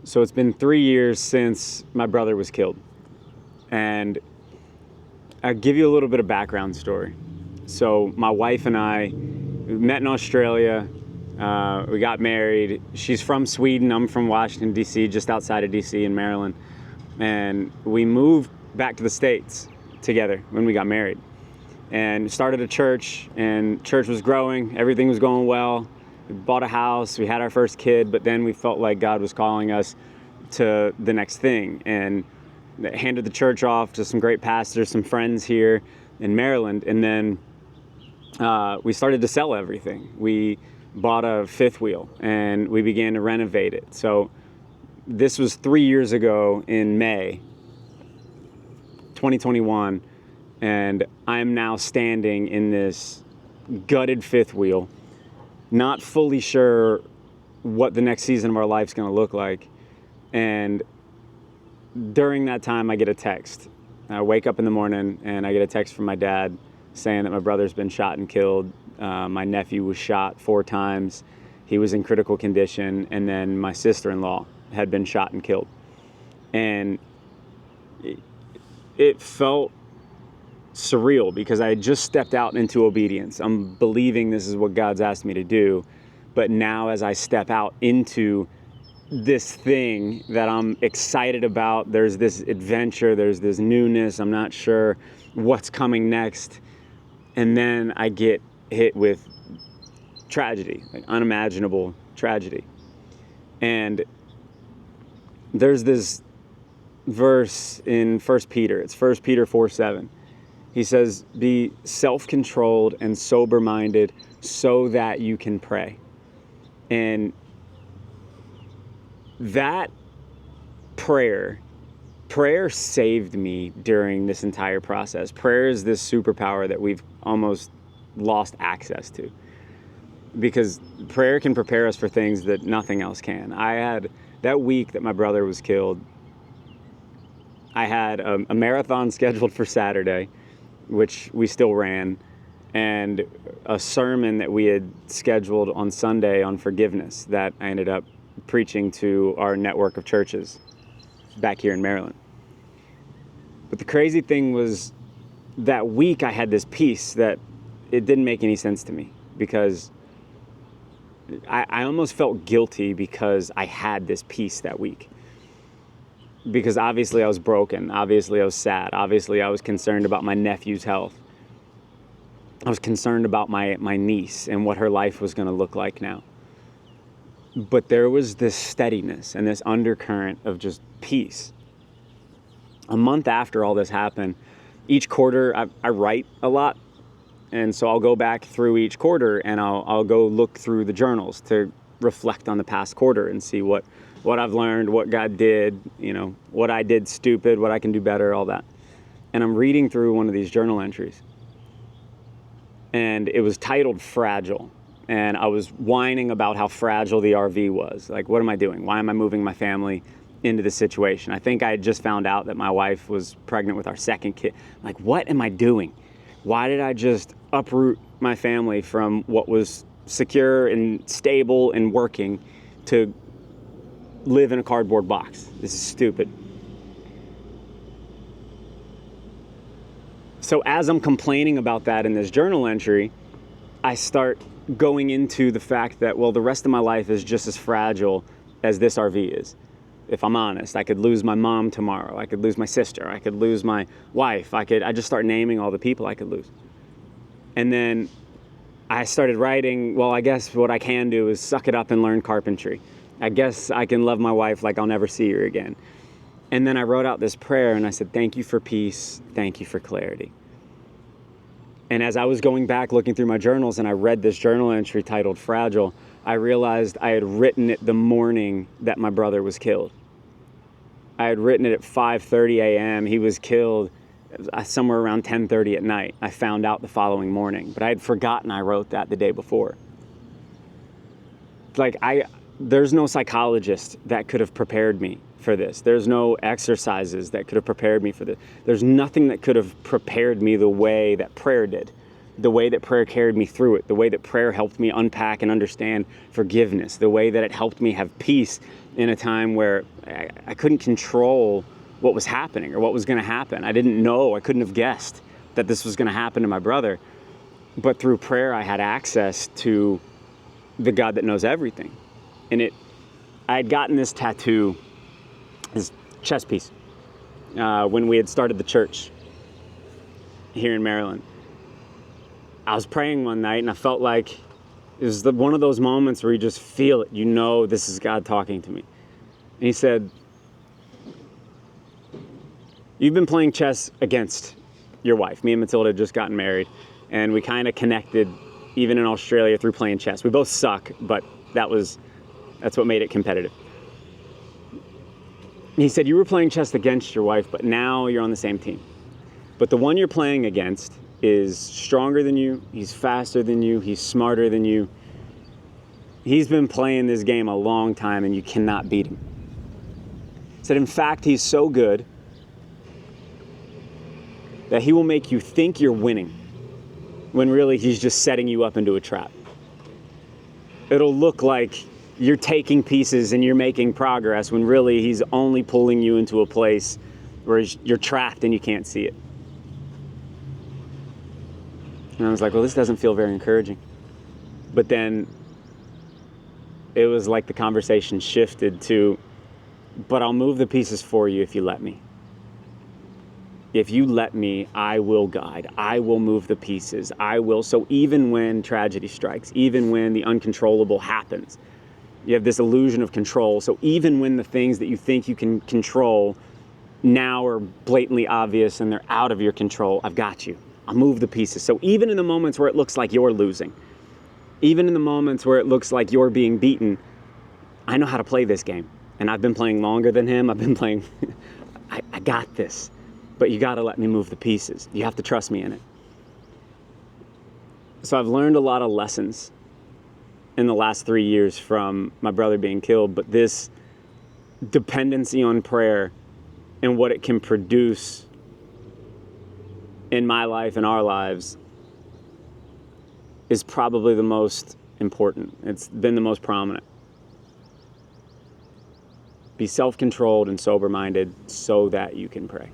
So it's been 3 years since my brother was killed. And I'll give you a little bit of background story. So my wife and I met in Australia. We got married. She's from Sweden. I'm from Washington, D.C., just outside of D.C. in Maryland. And we moved back to the States together when we got married. And started a church, and church was growing. Everything was going well. We bought a house. We had our first kid, but then we felt like God was calling us to the next thing. And handed the church off to some great pastors, some friends here in Maryland. And then we started to sell everything. We bought a fifth wheel and we began to renovate it. So this was 3 years ago in May 2021, and I'm now standing in this gutted fifth wheel, not fully sure what the next season of our life is going to look like. And during that time, I get a text. I wake up in the morning and I get a text from my dad saying that my brother's been shot and killed. My nephew was shot 4 times. He was in critical condition. And then my sister-in-law had been shot and killed. And it felt surreal because I had just stepped out into obedience. I'm believing this is what God's asked me to do. But now as I step out into this thing that I'm excited about, there's this adventure, there's this newness, I'm not sure what's coming next. And then I get hit with tragedy, like unimaginable tragedy. And there's this verse in 1 Peter, it's 1 Peter 4:7. He says, be self-controlled and sober-minded so that you can pray. And that prayer saved me during this entire process. Prayer is this superpower that we've almost lost access to, because prayer can prepare us for things that nothing else can. I had that week that my brother was killed, I had a marathon scheduled for Saturday, which we still ran, and a sermon that we had scheduled on Sunday on forgiveness that I ended up preaching to our network of churches back here in Maryland. But the crazy thing was that week I had this peace that it didn't make any sense to me, because I almost felt guilty because I had this peace that week. Because obviously I was broken, obviously I was sad, obviously I was concerned about my nephew's health. I was concerned about my niece and what her life was going to look like now. But there was this steadiness and this undercurrent of just peace. A month after all this happened, each quarter I write a lot. And so I'll go back through each quarter and I'll go look through the journals to reflect on the past quarter and see what I've learned, what God did, what I did stupid, what I can do better, all that. And I'm reading through one of these journal entries. And it was titled Fragile. And I was whining about how fragile the RV was. Like, what am I doing? Why am I moving my family into this situation? I think I had just found out that my wife was pregnant with our second kid. Like, what am I doing? Why did I just uproot my family from what was secure and stable and working to live in a cardboard box? This is stupid. So as I'm complaining about that in this journal entry, I start going into the fact that, well, the rest of my life is just as fragile as this RV is. If I'm honest, I could lose my mom tomorrow. I could lose my sister. I could lose my wife. I just start naming all the people I could lose. And then I started writing, well, I guess what I can do is suck it up and learn carpentry. I guess I can love my wife like I'll never see her again. And then I wrote out this prayer and I said, thank you for peace. Thank you for clarity. And as I was going back looking through my journals and I read this journal entry titled Fragile, I realized I had written it the morning that my brother was killed. I had written it at 5:30 a.m. He was killed somewhere around 10:30 at night. I found out the following morning, but I had forgotten I wrote that the day before. There's no psychologist that could have prepared me for this. There's no exercises that could have prepared me for this. There's nothing that could have prepared me the way that prayer did, the way that prayer carried me through it, the way that prayer helped me unpack and understand forgiveness, the way that it helped me have peace in a time where I couldn't control what was happening or what was going to happen. I didn't know, I couldn't have guessed that this was going to happen to my brother. But through prayer, I had access to the God that knows everything. And I had gotten this tattoo, this chest piece, when we had started the church here in Maryland. I was praying one night and I felt like it was one of those moments where you just feel it. You know this is God talking to me. And he said, you've been playing chess against your wife. Me and Matilda had just gotten married, and we kind of connected even in Australia through playing chess. We both suck, but that's what made it competitive. He said, you were playing chess against your wife, but now you're on the same team. But the one you're playing against is stronger than you, he's faster than you, he's smarter than you. He's been playing this game a long time and you cannot beat him. He said, in fact, he's so good that he will make you think you're winning when really he's just setting you up into a trap. It'll look like you're taking pieces and you're making progress when really he's only pulling you into a place where you're trapped and you can't see it. And I was like, well, this doesn't feel very encouraging. But then it was like the conversation shifted to, but I'll move the pieces for you if you let me. If you let me, I will guide. I will move the pieces. I will. So even when tragedy strikes, even when the uncontrollable happens, you have this illusion of control. So even when the things that you think you can control now are blatantly obvious and they're out of your control, I've got you. I'll move the pieces. So even in the moments where it looks like you're losing, even in the moments where it looks like you're being beaten, I know how to play this game. And I've been playing longer than him. I've been playing, I got this. But you got to let me move the pieces. You have to trust me in it. So I've learned a lot of lessons in the last 3 years from my brother being killed, but this dependency on prayer and what it can produce in my life and our lives is probably the most important. It's been the most prominent. Be self-controlled and sober-minded so that you can pray.